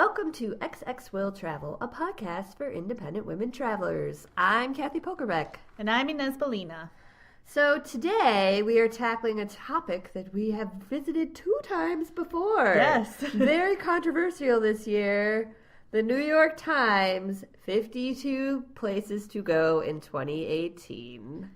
Welcome to XX Will Travel, a podcast for independent women travelers. I'm Kathy Pokerbeck. And I'm Inez Bellina. So today we are tackling a topic that we have visited 2 times before. Yes. Very controversial this year. The New York Times, 52 places to go in 2018.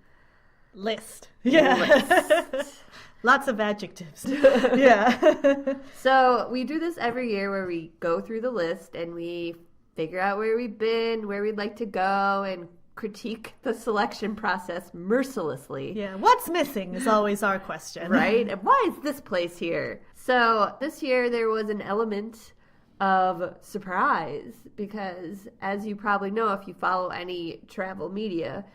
List. Yeah. List. Lots of adjectives. Yeah. So we do this every year where we go through the list and we figure out where we've been, where we'd like to go, and critique the selection process mercilessly. Yeah. What's missing is always our question. Right? And why is this place here? So this year there was an element of surprise because, as you probably know if you follow any travel media,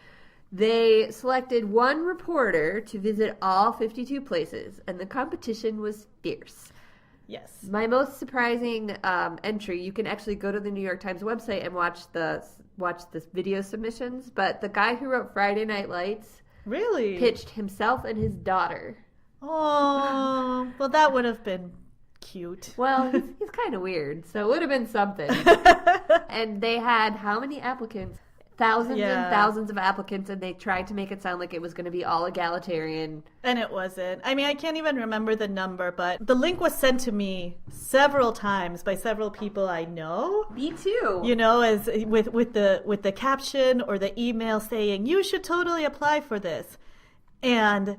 they selected one reporter to visit all 52 places, and the competition was fierce. Yes. My most surprising entry, you can actually go to the New York Times website and watch the video submissions, but the guy who wrote Friday Night Lights really pitched himself and his daughter. Oh, well, that would have been cute. Well, he's kind of weird, so it would have been something. And they had how many applicants? Thousands and thousands of applicants, and they tried to make it sound like it was going to be all egalitarian. And it wasn't. I mean, I can't even remember the number, but the link was sent to me several times by several people I know. Me too. You know, as with the caption or the email saying, you should totally apply for this. And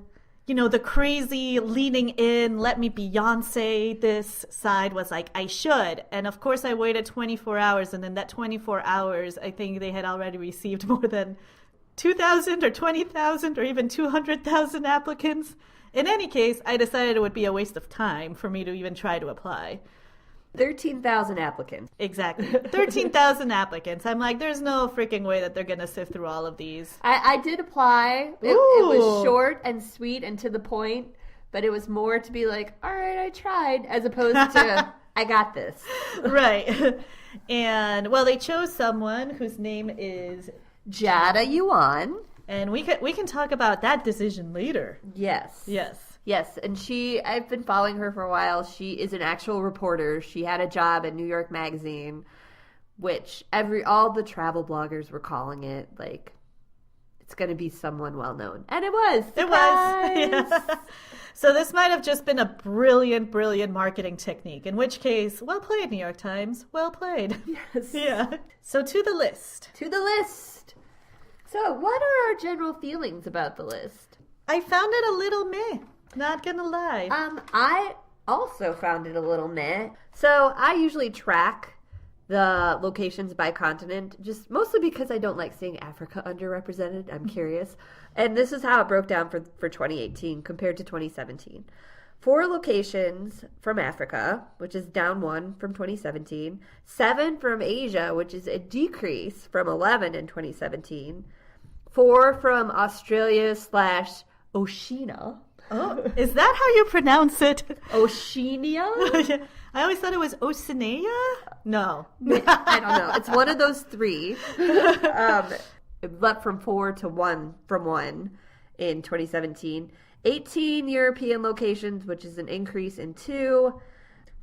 you know, the crazy leaning in, let me Beyonce this side was like, I should. And of course I waited 24 hours. And in that 24 hours, I think they had already received more than 2,000 or 20,000 or even 200,000 applicants. In any case, I decided it would be a waste of time for me to even try to apply. 13,000 applicants. Exactly. 13,000 applicants. I'm like, there's no freaking way that they're going to sift through all of these. I did apply. It was short and sweet and to the point, but it was more to be like, all right, I tried, as opposed to, I got this. Right. And, well, they chose someone whose name is Jada Yuan. And we can talk about that decision later. Yes. Yes. Yes, and I've been following her for a while. She is an actual reporter. She had a job at New York Magazine, which all the travel bloggers were calling it, like, it's going to be someone well-known. And it was. Surprise! It was. Yeah. So this might have just been a brilliant, brilliant marketing technique, in which case, well played, New York Times. Well played. Yes. Yeah. So to the list. To the list. So what are our general feelings about the list? I found it a little meh. Not gonna lie. I also found it a little meh. So I usually track the locations by continent, just mostly because I don't like seeing Africa underrepresented. I'm curious. And this is how it broke down for 2018 compared to 2017. 4 locations from Africa, which is down 1 from 2017. 7 from Asia, which is a decrease from 11 in 2017. 4 from Australia/Oceania. Oh, is that how you pronounce it? Oceania? I always thought it was Oceania? No. I don't know. It's one of those 3. It leapt from 4 to 1 from 1 in 2017. 18 European locations, which is an increase in 2.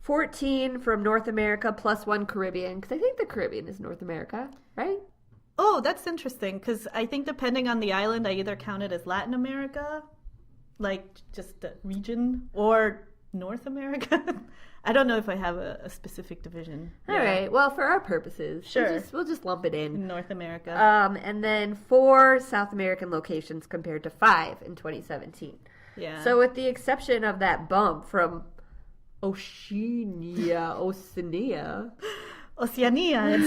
14 from North America plus 1 Caribbean, because I think the Caribbean is North America, right? Oh, that's interesting, because I think depending on the island, I either count it as Latin America, like just the region, or North America. I don't know if I have a specific division. All right. Well, for our purposes, sure. We'll just lump it in. North America. And then 4 South American locations compared to 5 in 2017. Yeah. So with the exception of that bump from Oceania in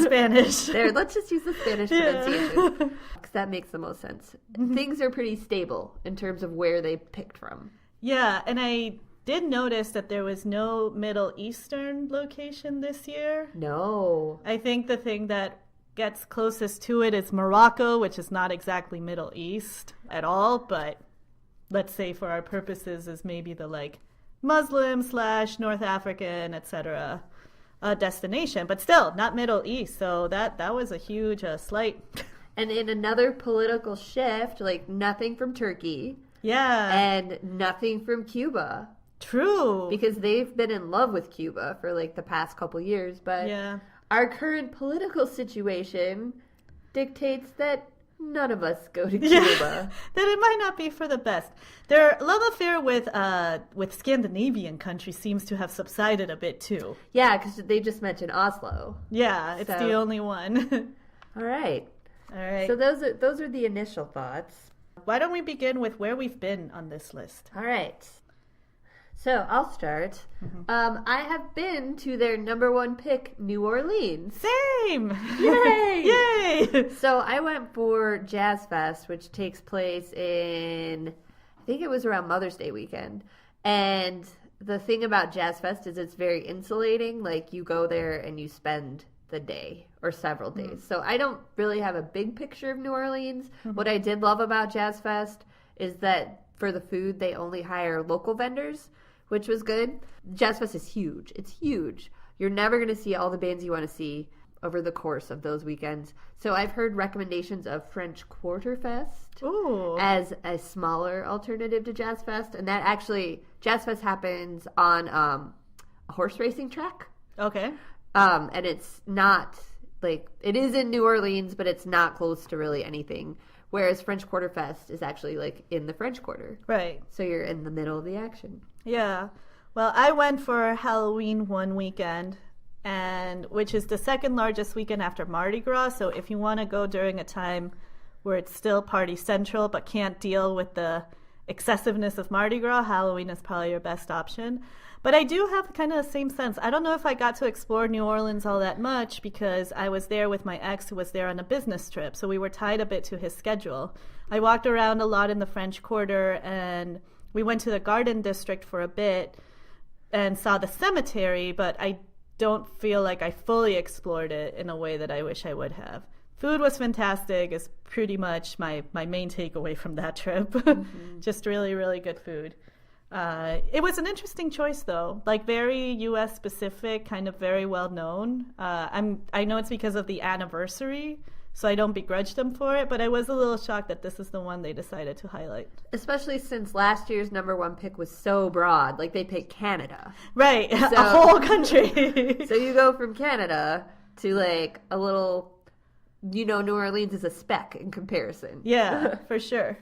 Spanish. There, let's just use the Spanish pronunciation, because that makes the most sense. Mm-hmm. Things are pretty stable in terms of where they picked from. Yeah, and I did notice that there was no Middle Eastern location this year. No. I think the thing that gets closest to it is Morocco, which is not exactly Middle East at all, but let's say for our purposes is maybe the like Muslim/North African, etc. Destination, but still not Middle East. So that was a huge slight. And in another political shift, like nothing from Turkey. Yeah. And nothing from Cuba. True. Because they've been in love with Cuba for like the past couple years, but our current political situation dictates that none of us go to Cuba. That it might not be for the best. Their love affair with Scandinavian countries seems to have subsided a bit too. Yeah, because they just mentioned Oslo. Yeah, it's the only one. All right. So those are the initial thoughts. Why don't we begin with where we've been on this list? All right. So I'll start. I have been to their number one pick, New Orleans. Same! Yay! Yay! So I went for Jazz Fest, which takes place in, I think it was around Mother's Day weekend. And the thing about Jazz Fest is it's very insulating. Like, you go there and you spend the day or several days. So I don't really have a big picture of New Orleans. What I did love about Jazz Fest is that for the food, they only hire local vendors, which was good. Jazz Fest is huge. It's huge. You're never going to see all the bands you want to see over the course of those weekends. So I've heard recommendations of French Quarter Fest as a smaller alternative to Jazz Fest. And that actually, Jazz Fest happens on a horse racing track. Okay. And it's not, like, it is in New Orleans, but it's not close to really anything. Whereas French Quarter Fest is actually, like, in the French Quarter. Right. So you're in the middle of the action. Yeah. Well, I went for Halloween one weekend, which is the second largest weekend after Mardi Gras. So if you want to go during a time where it's still party central but can't deal with the excessiveness of Mardi Gras, Halloween is probably your best option. But I do have kind of the same sense. I don't know if I got to explore New Orleans all that much because I was there with my ex who was there on a business trip. So we were tied a bit to his schedule. I walked around a lot in the French Quarter and we went to the Garden District for a bit and saw the cemetery, but I don't feel like I fully explored it in a way that I wish I would have. Food was fantastic is pretty much my main takeaway from that trip. Just really, really good food. It was an interesting choice, though. Like, very U.S. specific, kind of very well known. I know it's because of the anniversary, so I don't begrudge them for it. But I was a little shocked that this is the one they decided to highlight. Especially since last year's number one pick was so broad. Like, they picked Canada, right? So, a whole country. So you go from Canada to like a little, New Orleans is a speck in comparison. Yeah, for sure.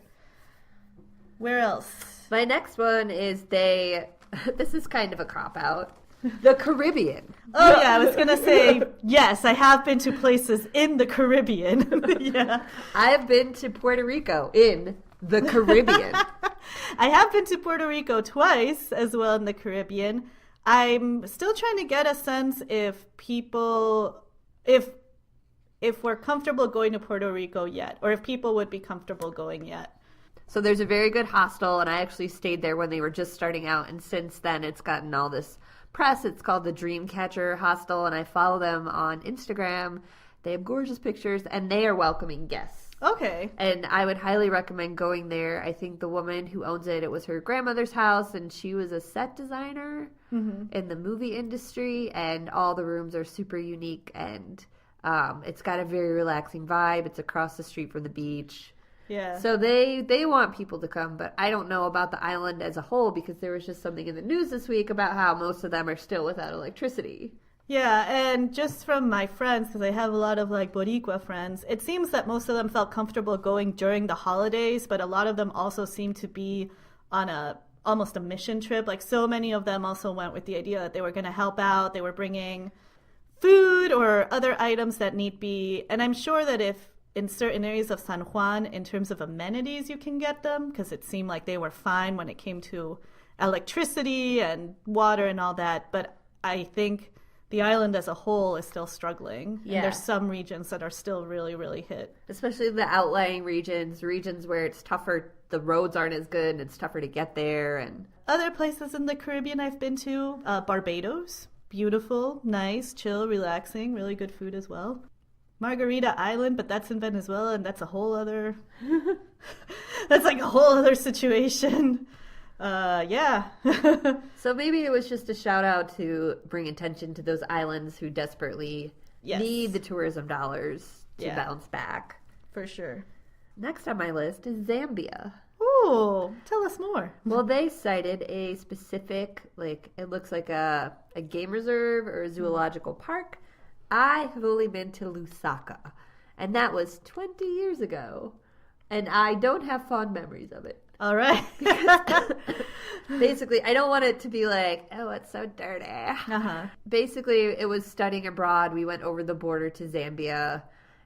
Where else? My next one is this is kind of a cop-out, the Caribbean. Oh, yeah, I was going to say, yes, I have been to places in the Caribbean. Yeah. I have been to Puerto Rico in the Caribbean. I have been to Puerto Rico twice as well in the Caribbean. I'm still trying to get a sense if we're comfortable going to Puerto Rico yet, or if people would be comfortable going yet. So there's a very good hostel, and I actually stayed there when they were just starting out, and since then it's gotten all this press. It's called the Dreamcatcher Hostel, and I follow them on Instagram. They have gorgeous pictures, and they are welcoming guests. Okay. And I would highly recommend going there. I think the woman who owns it was her grandmother's house, and she was a set designer in the movie industry, and all the rooms are super unique, and it's got a very relaxing vibe. It's across the street from the beach. Yeah. So they want people to come, but I don't know about the island as a whole because there was just something in the news this week about how most of them are still without electricity. Yeah, and just from my friends, because I have a lot of like Boricua friends, it seems that most of them felt comfortable going during the holidays, but a lot of them also seem to be on almost a mission trip. Like, so many of them also went with the idea that they were going to help out. They were bringing food or other items that need be, and I'm sure that if in certain areas of San Juan, in terms of amenities, you can get them, because it seemed like they were fine when it came to electricity and water and all that. But I think the island as a whole is still struggling. Yeah. And there's some regions that are still really, really hit. Especially the outlying regions where it's tougher, the roads aren't as good, and it's tougher to get there. And other places in the Caribbean I've been to, Barbados. Beautiful, nice, chill, relaxing, really good food as well. Margarita Island, but that's in Venezuela, and that's a whole other that's like a whole other situation. Yeah. So maybe it was just a shout out to bring attention to those islands who desperately need the tourism dollars to bounce back. For sure. Next on my list is Zambia. Oh, tell us more. Well, they cited a specific, like, it looks like a game reserve or a zoological park. I have only been to Lusaka, and that was 20 years ago, and I don't have fond memories of it. All right. Basically, I don't want it to be like, oh, it's so dirty. Uh-huh. Basically, it was studying abroad. We went over the border to Zambia,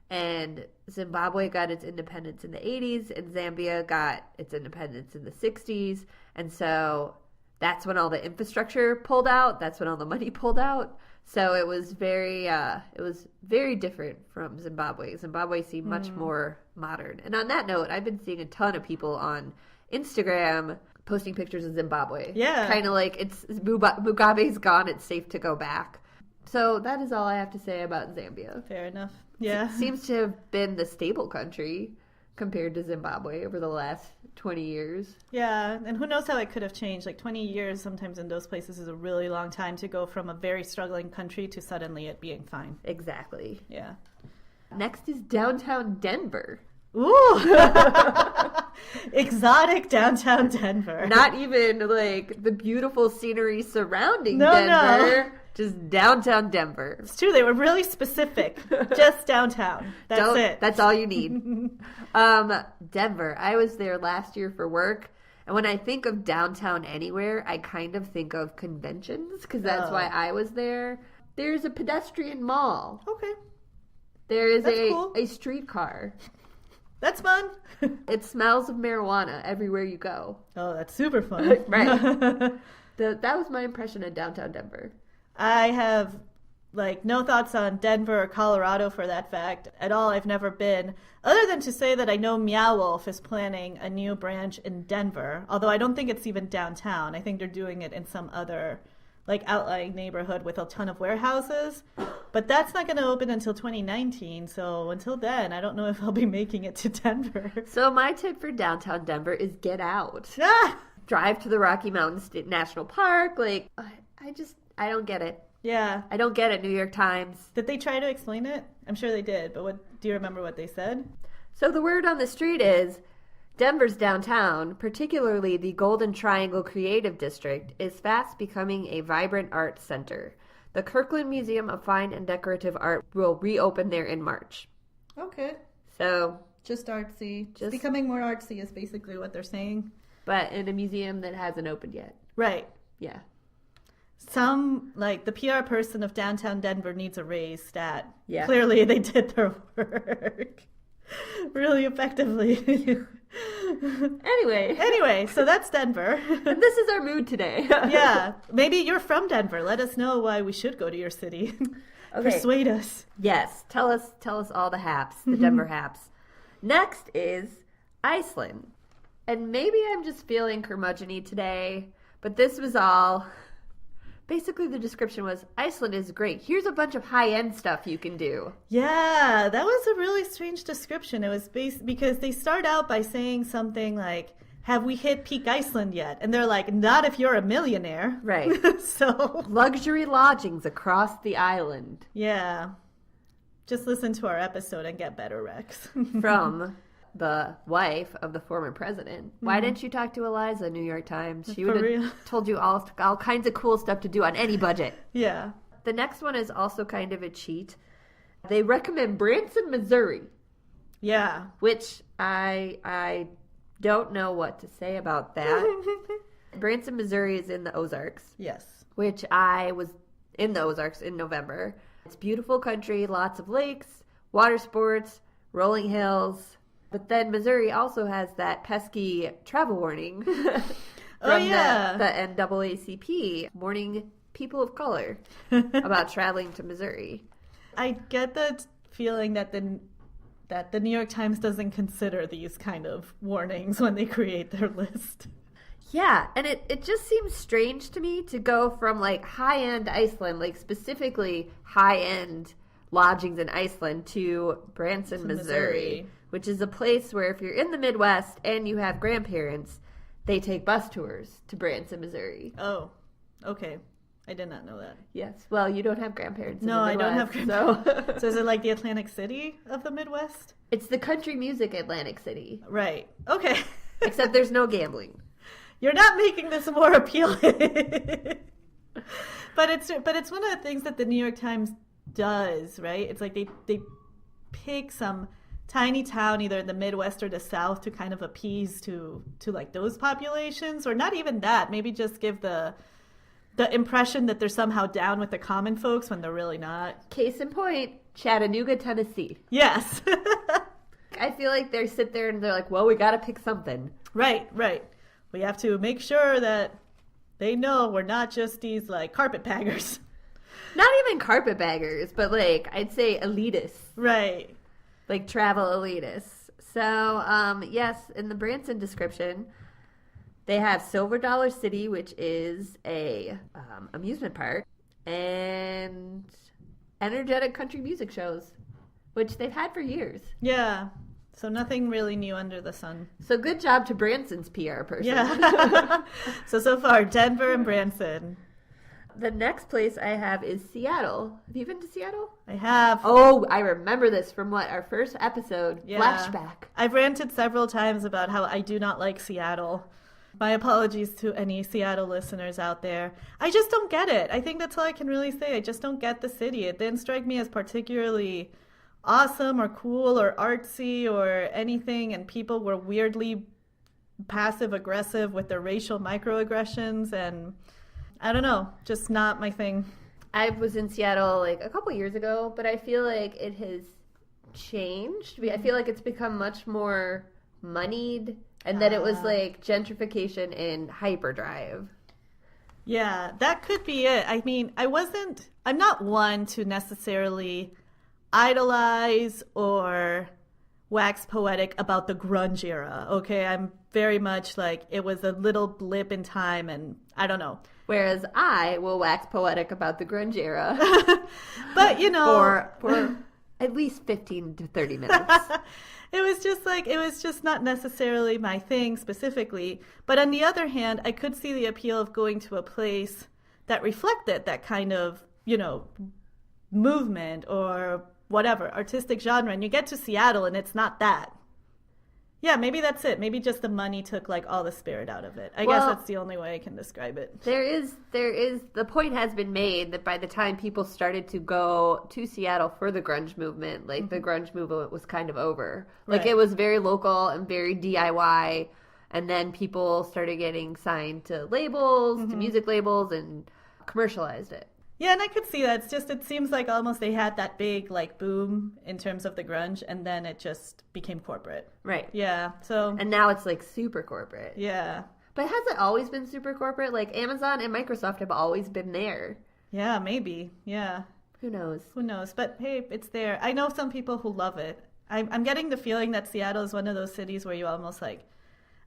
and Zimbabwe got its independence in the 80s, and Zambia got its independence in the 60s. And so that's when all the infrastructure pulled out. That's when all the money pulled out. So it was very different from Zimbabwe. Zimbabwe seemed much more modern. And on that note, I've been seeing a ton of people on Instagram posting pictures of Zimbabwe. Yeah. Kind of like Mugabe's gone, it's safe to go back. So that is all I have to say about Zambia. Fair enough. Yeah. It seems to have been the stable country compared to Zimbabwe over the last 20 years. Yeah, and who knows how it could have changed. Like 20 years sometimes in those places is a really long time to go from a very struggling country to suddenly it being fine. Exactly. Yeah. Next is downtown Denver. Ooh! Exotic downtown Denver. Not even like the beautiful scenery surrounding No. Denver. Just downtown Denver. It's true, they were really specific. Just downtown. That's it. That's all you need. Denver. I was there last year for work. And when I think of downtown anywhere, I kind of think of conventions because that's why I was there. There's a pedestrian mall. Okay. There is Cool. a streetcar. That's fun. It smells of marijuana everywhere you go. Oh, that's super fun. Right. That was my impression of downtown Denver. I have no thoughts on Denver or Colorado for that fact at all. I've never been, other than to say that I know Meow Wolf is planning a new branch in Denver, although I don't think it's even downtown. I think they're doing it in some other outlying neighborhood with a ton of warehouses, but that's not going to open until 2019. So until then, I don't know if I'll be making it to Denver. So my tip for downtown Denver is get out. Ah! Drive to the Rocky Mountain National Park. I don't get it. Yeah. I don't get it, New York Times. Did they try to explain it? I'm sure they did, but do you remember what they said? So the word on the street is Denver's downtown, particularly the Golden Triangle Creative District, is fast becoming a vibrant art center. The Kirkland Museum of Fine and Decorative Art will reopen there in March. Okay. So, Just artsy. Just becoming more artsy is basically what they're saying. But in a museum that hasn't opened yet. Right. Yeah. The PR person of downtown Denver needs a raise stat. Yeah. Clearly they did their work really effectively. Anyway, so that's Denver. And this is our mood today. Yeah. Maybe you're from Denver. Let us know why we should go to your city. Okay. Persuade us. Yes. Tell us all the haps, the Denver haps. Next is Iceland. And maybe I'm just feeling curmudgeon-y today, but this was all... Basically, the description was, Iceland is great. Here's a bunch of high-end stuff you can do. Yeah, that was a really strange description. It was because they start out by saying something like, have we hit peak Iceland yet? And they're like, not if you're a millionaire. Right. So luxury lodgings across the island. Yeah. Just listen to our episode and get better, Rex. From the wife of the former president. Why didn't you talk to Eliza, New York Times? She would have told you all kinds of cool stuff to do on any budget. Yeah. The next one is also kind of a cheat. They recommend Branson, Missouri. Yeah. Which I don't know what to say about that. Branson, Missouri is in the Ozarks. Yes. Which I was in the Ozarks in November. It's beautiful country, lots of lakes, water sports, rolling hills. But then Missouri also has that pesky travel warning from the NAACP warning people of color about traveling to Missouri. I get the feeling that the New York Times doesn't consider these kind of warnings when they create their list. Yeah, and it just seems strange to me to go from high-end Iceland, specifically high-end lodgings in Iceland, to Branson, Missouri, which is a place where if you're in the Midwest and you have grandparents, they take bus tours to Branson, Missouri. Oh, okay. I did not know that. Yes. Well, you don't have grandparents in the Midwest. No, I don't have So, grandparents. So is it like the Atlantic City of the Midwest? It's the country music Atlantic City. Right. Okay. Except there's no gambling. You're not making this more appealing. But it's one of the things that the New York Times does, right? It's like they pick some tiny town either in the Midwest or the South to kind of appease to like those populations, or not even that, maybe just give the impression that they're somehow down with the common folks when they're really not. Case in point, Chattanooga, Tennessee. Yes. I feel like they sit there and they're like, well, we got to pick something. Right. We have to make sure that they know we're not just these like carpetbaggers. Not even carpetbaggers, but like I'd say elitists. Right. Like travel elitists. So, yes, in the Branson description, they have Silver Dollar City, which is a amusement park, and energetic country music shows, which they've had for years. Yeah. So nothing really new under the sun. So good job to Branson's PR person. Yeah. So far, Denver and Branson. The next place I have is Seattle. Have you been to Seattle? I have. Oh, I remember this from our first episode. Yeah. Flashback. I've ranted several times about how I do not like Seattle. My apologies to any Seattle listeners out there. I just don't get it. I think that's all I can really say. I just don't get the city. It didn't strike me as particularly awesome or cool or artsy or anything, and people were weirdly passive aggressive with their racial microaggressions, and I don't know, just not my thing. I was in Seattle like a couple years ago, but I feel like it has changed. I feel like it's become much more moneyed, and that it was like gentrification and hyperdrive. Yeah, that could be it. I mean, I'm not one to necessarily idolize or wax poetic about the grunge era, okay? I'm very much like, it was a little blip in time, and I don't know. Whereas I will wax poetic about the grunge era. But, you know... For at least 15 to 30 minutes. It was just not necessarily my thing specifically. But on the other hand, I could see the appeal of going to a place that reflected that kind of, you know, movement or whatever, artistic genre. And you get to Seattle and it's not that. Yeah, maybe that's it. Maybe just the money took like all the spirit out of it. I guess that's the only way I can describe it. There is, the point has been made that by the time people started to go to Seattle for the grunge movement, like the grunge movement was kind of over. Like it was very local and very DIY. And then people started getting signed to labels, to music labels, and commercialized it. Yeah, and I could see that. It's just, it seems like almost they had that big, like, boom in terms of the grunge, and then it just became corporate. Right. Yeah, so... And now it's, like, super corporate. Yeah. But has it always been super corporate? Like, Amazon and Microsoft have always been there. Yeah, maybe. Yeah. Who knows? Who knows? But, hey, it's there. I know some people who love it. I'm getting the feeling that Seattle is one of those cities where you almost, like,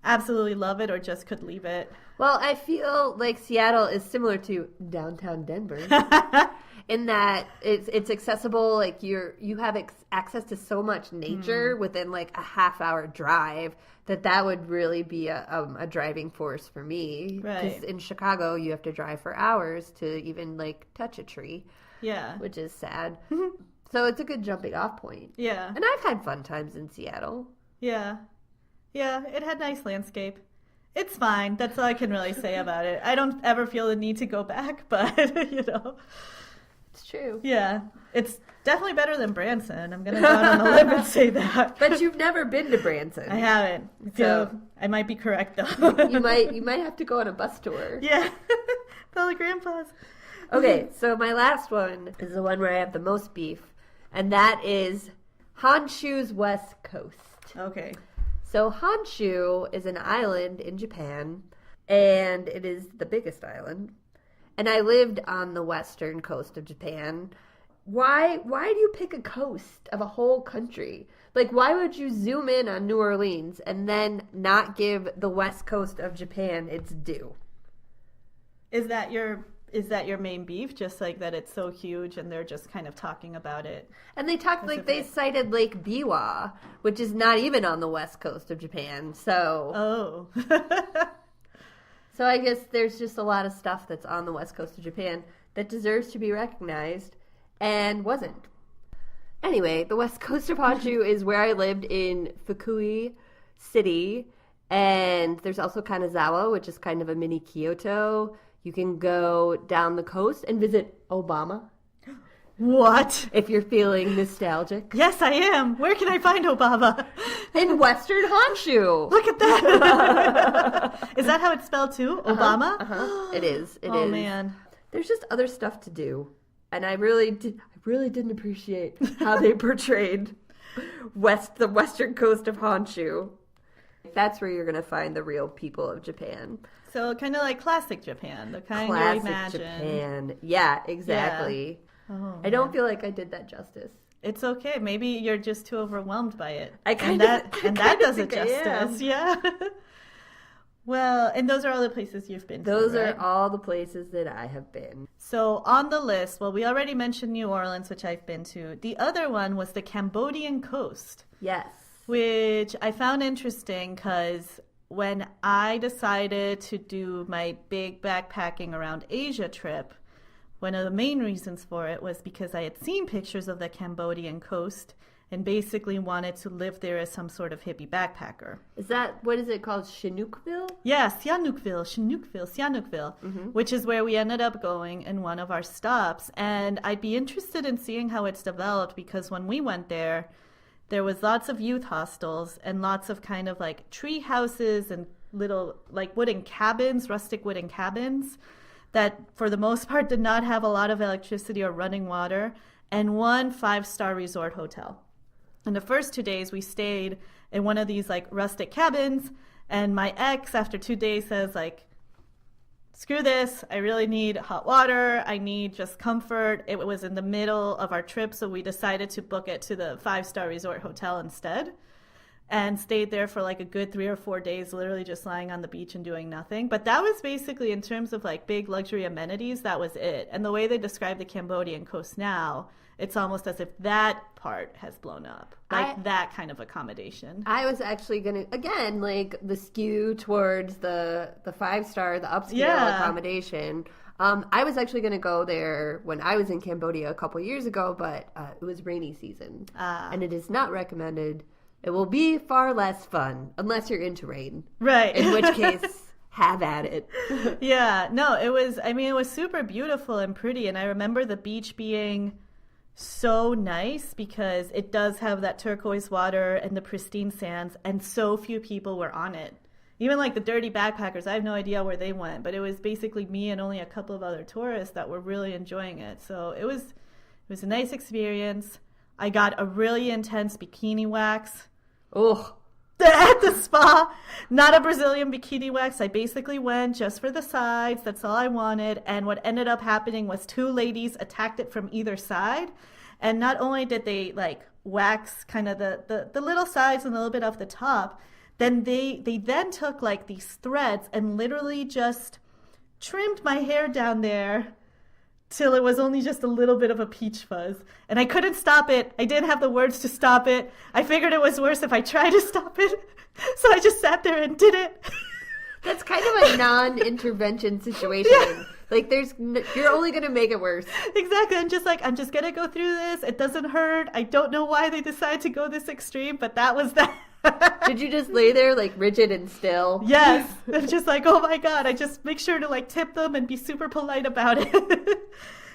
absolutely love it or just could leave it. Well, I feel like Seattle is similar to downtown Denver in that it's accessible. Like you have access to so much nature within like a half-hour drive that would really be a driving force for me. Right. Because in Chicago, you have to drive for hours to even like touch a tree. Yeah. Which is sad. So it's a good jumping off point. Yeah. And I've had fun times in Seattle. Yeah. Yeah, it had nice landscape. It's fine. That's all I can really say about it. I don't ever feel the need to go back, but, you know. It's true. Yeah. It's definitely better than Branson. I'm going to go out on a limb and say that. But you've never been to Branson. I haven't. So I might be correct, though. you might have to go on a bus tour. Yeah. Tell the grandpas. Okay, so my last one is the one where I have the most beef, and that is Honshu's West Coast. Okay. So Honshu is an island in Japan, and it is the biggest island. And I lived on the western coast of Japan. Why do you pick a coast of a whole country? Like, why would you zoom in on New Orleans and then not give the west coast of Japan its due? Is that your main beef? Just like that it's so huge and they're just kind of talking about it? And they talked like they cited Lake Biwa, which is not even on the west coast of Japan. So So I guess there's just a lot of stuff that's on the west coast of Japan that deserves to be recognized and wasn't. Anyway, the west coast of Honshu is where I lived in Fukui City, And there's also Kanazawa, which is kind of a mini Kyoto. You can go down the coast and visit Obama. What? If you're feeling nostalgic. Yes, I am. Where can I find Obama? In Western Honshu. Look at that. Is that how it's spelled too? Obama? It is. It is. Oh, man. There's just other stuff to do. And I really didn't appreciate how they portrayed the western coast of Honshu. That's where you're going to find the real people of Japan. So kind of like classic Japan, the kind Classic you imagine. Japan. Yeah, exactly. Yeah. Oh, I don't feel like I did that justice. It's okay. Maybe you're just too overwhelmed by it. And that does it justice. Yeah. Well, and those are all the places you've been to, Those right? are all the places that I have been. So on the list, well, we already mentioned New Orleans, which I've been to. The other one was the Cambodian coast. Yes. Which I found interesting because when I decided to do my big backpacking around Asia trip, one of the main reasons for it was because I had seen pictures of the Cambodian coast and basically wanted to live there as some sort of hippie backpacker. What is it called? Chinookville? Yeah, Sihanoukville, which is where we ended up going in one of our stops. And I'd be interested in seeing how it's developed because when we went there was lots of youth hostels and lots of kind of like tree houses and little like wooden cabins, rustic wooden cabins that for the most part did not have a lot of electricity or running water, and one 5-star resort hotel. And the first 2 days we stayed in one of these like rustic cabins, and my ex after 2 days says like, screw this, I really need hot water, I need just comfort. It was in the middle of our trip, so we decided to book it to the 5-star resort hotel instead and stayed there for like a good 3 or 4 days, literally just lying on the beach and doing nothing. But that was basically, in terms of like big luxury amenities, that was it. And the way they describe the Cambodian coast now, it's almost as if that part has blown up. Like that kind of accommodation. I was actually going to, again, like the skew towards the 5-star, the upscale accommodation. I was actually going to go there when I was in Cambodia a couple years ago, but it was rainy season. And it is not recommended. It will be far less fun unless you're into rain. Right. In which case, have at it. Yeah. No, it was super beautiful and pretty. And I remember the beach being so nice because it does have that turquoise water and the pristine sands, and so few people were on it. Even like the dirty backpackers, I have no idea where they went, but it was basically me and only a couple of other tourists that were really enjoying it. So it was a nice experience. I got a really intense bikini wax. Oh, at the spa. Not a Brazilian bikini wax. I basically went just for the sides. That's all I wanted. And what ended up happening was 2 ladies attacked it from either side. And not only did they like wax kind of the little sides and a little bit off the top, then they then took like these threads and literally just trimmed my hair down there till it was only just a little bit of a peach fuzz. And I couldn't stop it. I didn't have the words to stop it. I figured it was worse if I tried to stop it. So I just sat there and did it. That's kind of a non-intervention situation. Yeah. Like you're only going to make it worse. Exactly. I'm just going to go through this. It doesn't hurt. I don't know why they decided to go this extreme, but that was that. Did you just lay there like rigid and still? Yes. I'm just like, oh my God. I just make sure to like tip them and be super polite about it.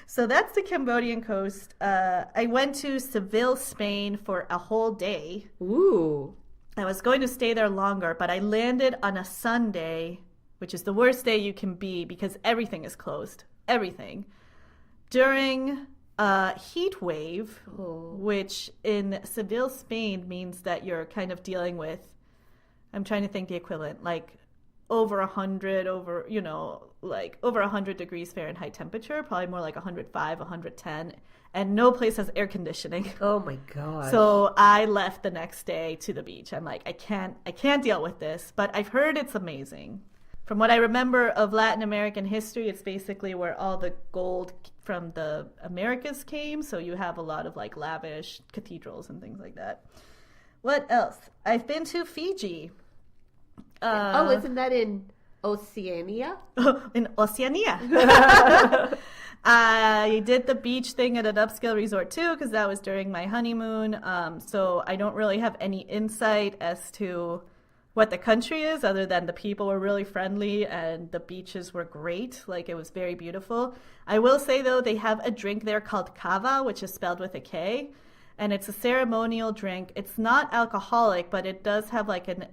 So that's the Cambodian coast. I went to Seville, Spain for a whole day. Ooh. I was going to stay there longer, but I landed on a Sunday, which is the worst day you can be because everything is closed. Everything. During a heat wave, which in Seville, Spain means that you're kind of dealing with, I'm trying to think the equivalent, like over 100 degrees Fahrenheit temperature, probably more like 105, 110, and no place has air conditioning. Oh my God. So I left the next day to the beach. I'm like, I can't deal with this, but I've heard it's amazing. From what I remember of Latin American history, it's basically where all the gold from the Americas came. So you have a lot of like lavish cathedrals and things like that. What else? I've been to Fiji. Isn't that in Oceania? In Oceania. I did the beach thing at an upscale resort too, because that was during my honeymoon. So I don't really have any insight as to what the country is, other than the people were really friendly and the beaches were great. Like, it was very beautiful. I will say, though, they have a drink there called kava, which is spelled with a K. And it's a ceremonial drink. It's not alcoholic, but it does have like an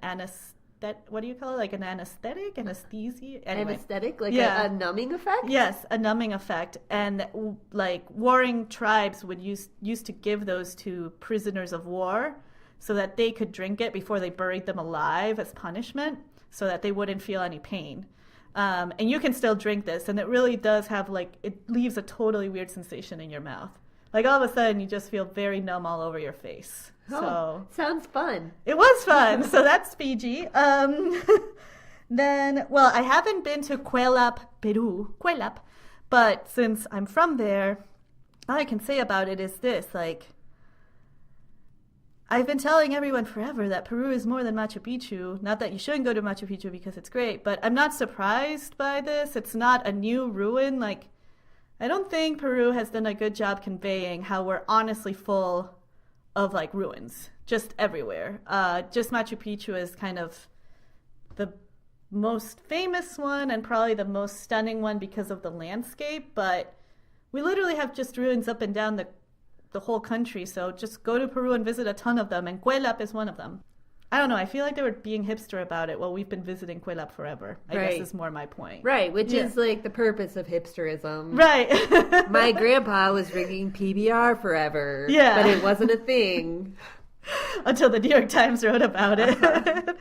what do you call it? Like an anesthetic? Anesthesia? Anyway. Anesthetic? Like a numbing effect? Yes, a numbing effect. And like warring tribes would used to give those to prisoners of war so that they could drink it before they buried them alive as punishment so that they wouldn't feel any pain. And you can still drink this, and it really does have like, it leaves a totally weird sensation in your mouth. Like, all of a sudden, you just feel very numb all over your face. Oh, sounds fun. It was fun. So that's Fiji. Then, well, I haven't been to Cuelap, Peru. Cuelap. But since I'm from there, all I can say about it is this. Like, I've been telling everyone forever that Peru is more than Machu Picchu. Not that you shouldn't go to Machu Picchu because it's great, but I'm not surprised by this. It's not a new ruin. Like, I don't think Peru has done a good job conveying how we're honestly full of like ruins just everywhere. Just Machu Picchu is kind of the most famous one and probably the most stunning one because of the landscape, but we literally have just ruins up and down the whole country, so just go to Peru and visit a ton of them, and Cuelap is one of them. I don't know, I feel like they were being hipster about it. Well, we've been visiting Cuelap forever, I guess is more my point. Right, which is like the purpose of hipsterism. Right. My grandpa was drinking PBR forever, but it wasn't a thing. Until the New York Times wrote about it.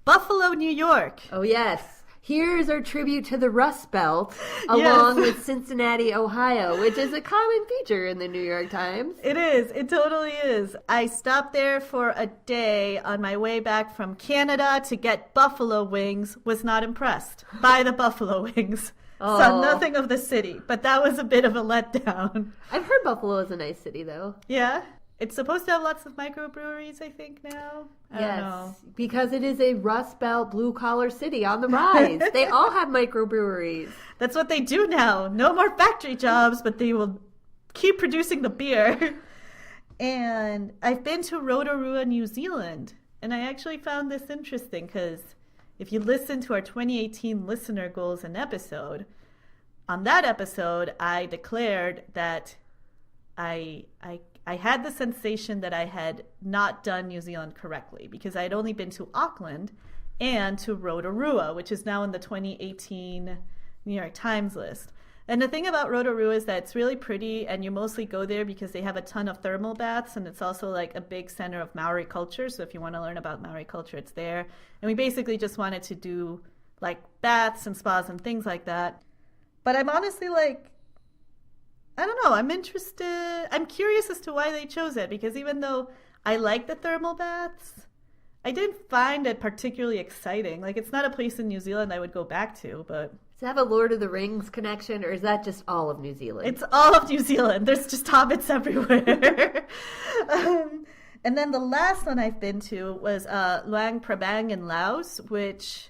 Buffalo, New York. Oh, yes. Here's our tribute to the Rust Belt, along with Cincinnati, Ohio, which is a common feature in the New York Times. It is. It totally is. I stopped there for a day on my way back from Canada to get buffalo wings. Was not impressed by the buffalo wings. Oh. Saw nothing of the city, but that was a bit of a letdown. I've heard Buffalo is a nice city, though. Yeah? It's supposed to have lots of microbreweries, I think, now. I don't know. Because it is a Rust Belt blue-collar city on the rise. They all have microbreweries. That's what they do now. No more factory jobs, but they will keep producing the beer. And I've been to Rotorua, New Zealand. And I actually found this interesting because if you listen to our 2018 listener goals and episode, on that episode, I declared that I had the sensation that I had not done New Zealand correctly because I had only been to Auckland and to Rotorua, which is now in the 2018 New York Times list. And the thing about Rotorua is that it's really pretty, and you mostly go there because they have a ton of thermal baths, and it's also like a big center of Maori culture. So if you want to learn about Maori culture, it's there. And we basically just wanted to do like baths and spas and things like that. But I'm honestly like, I don't know. I'm interested. I'm curious as to why they chose it, because even though I like the thermal baths, I didn't find it particularly exciting. Like, it's not a place in New Zealand I would go back to, but... Does it have a Lord of the Rings connection, or is that just all of New Zealand? It's all of New Zealand. There's just hobbits everywhere. And then the last one I've been to was Luang Prabang in Laos, which,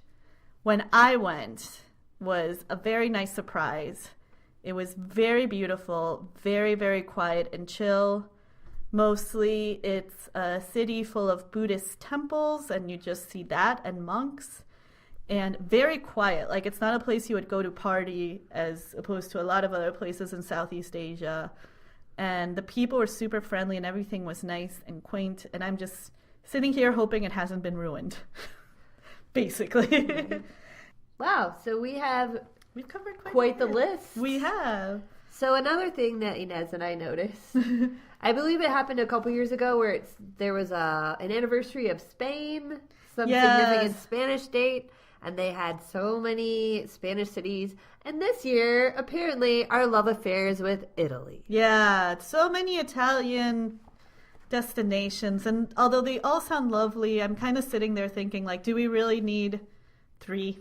when I went, was a very nice surprise. It was very beautiful, very, very quiet and chill. Mostly it's a city full of Buddhist temples, and you just see that, and monks. And very quiet. Like, it's not a place you would go to party as opposed to a lot of other places in Southeast Asia. And the people were super friendly and everything was nice and quaint. And I'm just sitting here hoping it hasn't been ruined, basically. Wow. So we've covered quite the list. We have. So another thing that Inez and I noticed, I believe it happened a couple years ago where there was an anniversary of Spain, some significant Spanish date. And they had so many Spanish cities. And this year, apparently, our love affair is with Italy. Yeah, so many Italian destinations. And although they all sound lovely, I'm kind of sitting there thinking, like, do we really need 3?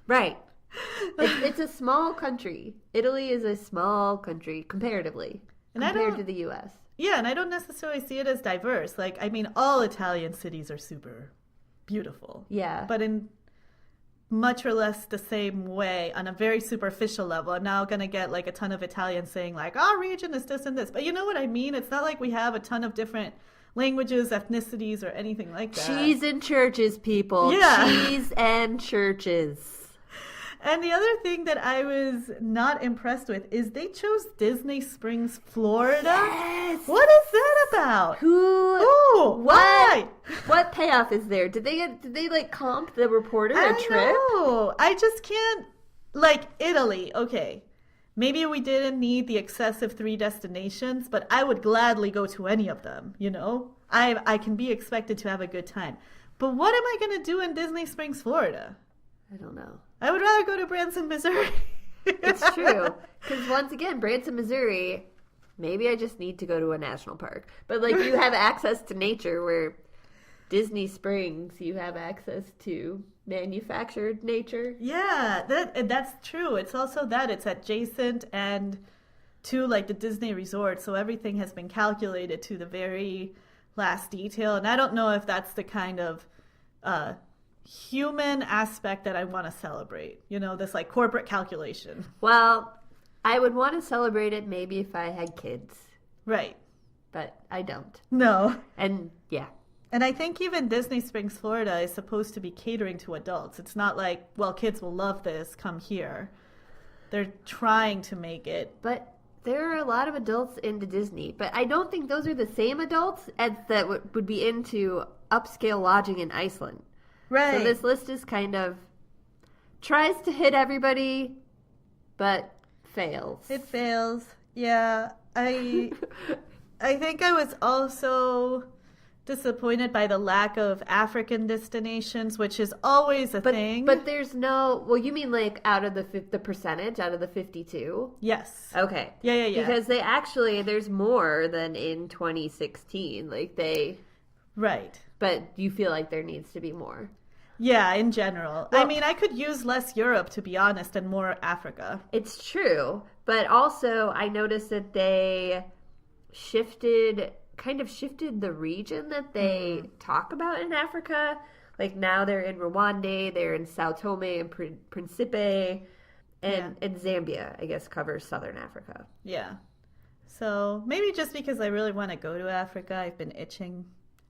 Right. It's a small country. Italy is a small country, comparatively, compared to the U.S. Yeah, and I don't necessarily see it as diverse. Like, I mean, all Italian cities are super beautiful. Yeah. But in much or less the same way on a very superficial level. I'm now going to get like a ton of Italians saying like, our region is this and this. But you know what I mean? It's not like we have a ton of different languages, ethnicities, or anything like that. Cheese and churches, people. Yeah. Cheese and churches. And the other thing that I was not impressed with is they chose Disney Springs, Florida. Yes. What is that about? Who? Why? What payoff is there? Did they like comp the reporter a trip? No, I just can't. Like Italy, okay. Maybe we didn't need the excessive 3 destinations, but I would gladly go to any of them, you know? I can be expected to have a good time. But what am I going to do in Disney Springs, Florida? I don't know. I would rather go to Branson, Missouri. It's true. Because once again, Branson, Missouri, maybe I just need to go to a national park. But like you have access to nature where Disney Springs, you have access to manufactured nature. Yeah, that's true. It's also that it's adjacent and to like the Disney resort, so everything has been calculated to the very last detail. And I don't know if that's the kind of human aspect that I want to celebrate. You know, this like corporate calculation. Well, I would want to celebrate it maybe if I had kids. Right. But I don't. No. And yeah. And I think even Disney Springs, Florida is supposed to be catering to adults. It's not like, well, kids will love this, come here. They're trying to make it. But there are a lot of adults into Disney. But I don't think those are the same adults as that would be into upscale lodging in Iceland. Right. So this list is kind of tries to hit everybody, but fails. It fails. Yeah. I think I was also disappointed by the lack of African destinations, which is always a thing. But there's no... Well, you mean like out of the percentage, out of the 52? Yes. Okay. Yeah. Because they actually... There's more than in 2016. Like they... Right. But you feel like there needs to be more. Yeah, in general. Well, I mean, I could use less Europe, to be honest, and more Africa. It's true. But also, I noticed that they kind of shifted the region that they talk about in Africa. Like now they're in Rwanda, they're in Sao Tome and Principe, and Zambia, I guess, covers southern Africa. Yeah. So maybe just because I really want to go to Africa, I've been itching.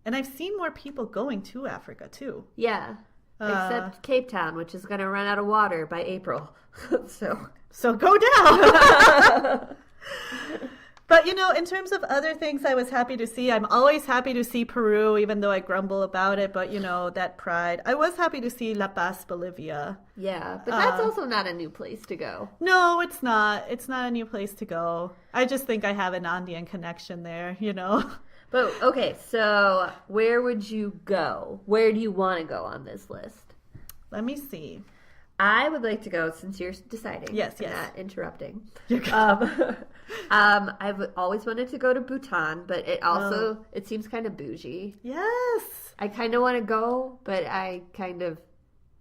And I've seen more people going to Africa, too. Yeah. Except Cape Town, which is going to run out of water by April. So go down! But, you know, in terms of other things I was happy to see, I'm always happy to see Peru, even though I grumble about it. But, you know, that pride. I was happy to see La Paz, Bolivia. Yeah, but that's also not a new place to go. No, it's not. It's not a new place to go. I just think I have an Andean connection there, you know? But, okay, so where would you go? Where do you want to go on this list? Let me see. I would like to go, since you're deciding. Yes. Not interrupting. You're good. I've always wanted to go to Bhutan, but it also, it seems kind of bougie. Yes. I kind of want to go, but I kind of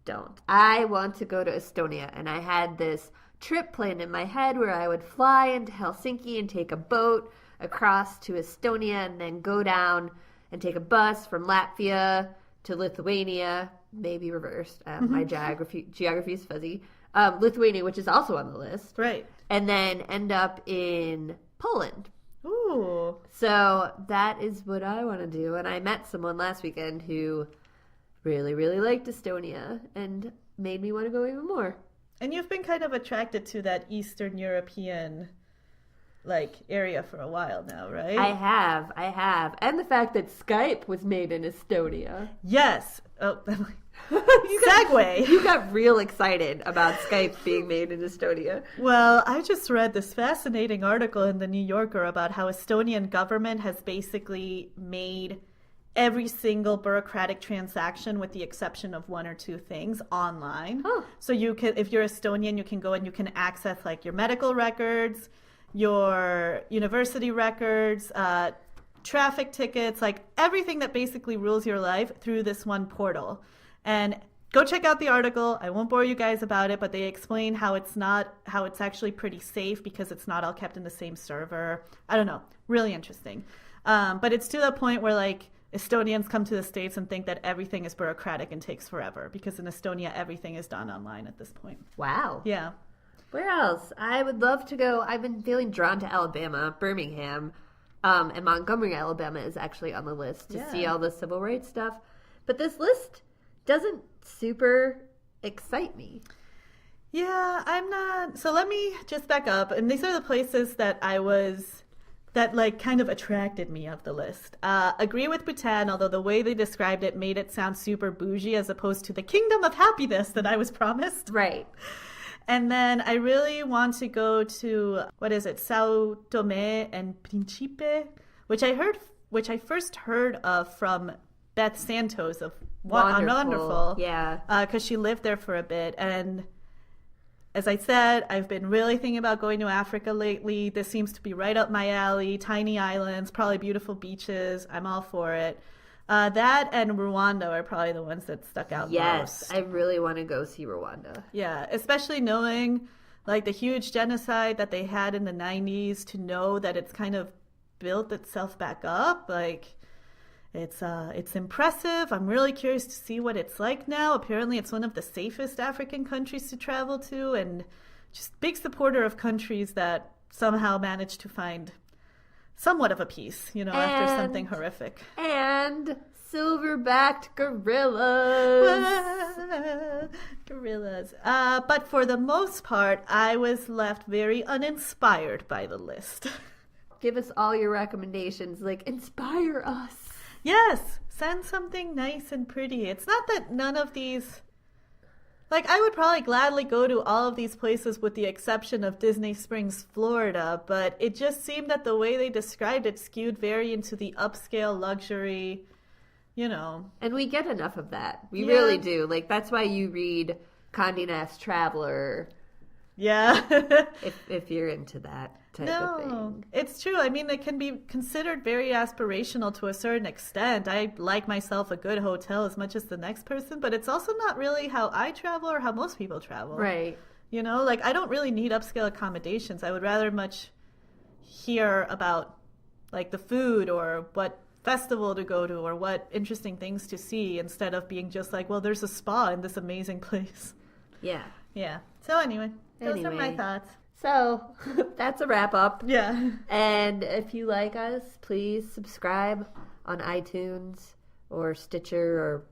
don't. I want to go to Estonia, and I had this trip planned in my head where I would fly into Helsinki and take a boat across to Estonia and then go down and take a bus from Latvia to Lithuania, maybe reversed. My geography is fuzzy. Lithuania, which is also on the list. Right. And then end up in Poland. Ooh. So that is what I want to do. And I met someone last weekend who really, really liked Estonia and made me want to go even more. And you've been kind of attracted to that Eastern European area for a while now, right? I have. And the fact that Skype was made in Estonia. Yes. Oh, segue. You got real excited about Skype being made in Estonia. Well, I just read this fascinating article in the New Yorker about how Estonian government has basically made every single bureaucratic transaction, with the exception of 1 or 2 things, online. Huh. So you can, if you're Estonian, you can go and you can access your medical records, your university records, traffic tickets, everything that basically rules your life through this one portal. And go check out the article. I won't bore you guys about it, but they explain how it's actually pretty safe because it's not all kept in the same server. I don't know. Really interesting. But it's to the point where Estonians come to the States and think that everything is bureaucratic and takes forever, because in Estonia, everything is done online at this point. Wow. Yeah. Where else? I would love to go. I've been feeling drawn to Alabama, Birmingham. And Montgomery, Alabama is actually on the list to see all the civil rights stuff. But this list doesn't super excite me. Yeah, I'm not. So let me just back up. And these are the places that that like kind of attracted me of the list. Agree with Bhutan, although the way they described it made it sound super bougie as opposed to the kingdom of happiness that I was promised. Right. And then I really want to go to, what is it, Sao Tome and Principe, which I first heard of from Beth Santos of Wonderful. Yeah. Because she lived there for a bit. And as I said, I've been really thinking about going to Africa lately. This seems to be right up my alley. Tiny islands, probably beautiful beaches. I'm all for it. That and Rwanda are probably the ones that stuck out most. Yes, I really want to go see Rwanda. Yeah, especially knowing like the huge genocide that they had in the 90s, to know that it's kind of built itself back up. Like it's impressive. I'm really curious to see what it's like now. Apparently it's one of the safest African countries to travel to, and just big supporter of countries that somehow manage to find somewhat of a peace, after something horrific. And silverbacked gorillas. Gorillas. But for the most part, I was left very uninspired by the list. Give us all your recommendations. Inspire us. Yes. Send something nice and pretty. It's not that none of these... I would probably gladly go to all of these places with the exception of Disney Springs, Florida, but it just seemed that the way they described it skewed very into the upscale luxury, And we get enough of that. We really do. That's why you read Condé Nast Traveler. Yeah. if you're into that type of thing. It's true. I mean, it can be considered very aspirational to a certain extent. I like myself a good hotel as much as the next person, but it's also not really how I travel or how most people travel. Right. I don't really need upscale accommodations. I would rather much hear about the food or what festival to go to or what interesting things to see, instead of being just well, there's a spa in this amazing place. Yeah. Yeah. So anyway, those are my thoughts. So that's a wrap up. Yeah. And if you like us, please subscribe on iTunes or Stitcher or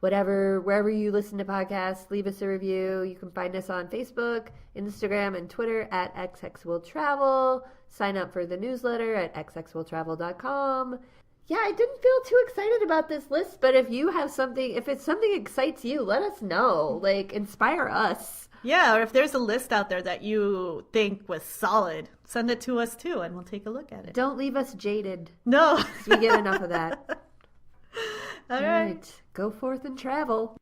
wherever you listen to podcasts. Leave us a review. You can find us on Facebook, Instagram, and Twitter at xxwilltravel. Sign up for the newsletter at xxwilltravel.com. Yeah, I didn't feel too excited about this list, but if it's something excites you, let us know. Inspire us. Yeah, or if there's a list out there that you think was solid, send it to us too, and we'll take a look at it. Don't leave us jaded. No. We get enough of that. All right. Go forth and travel.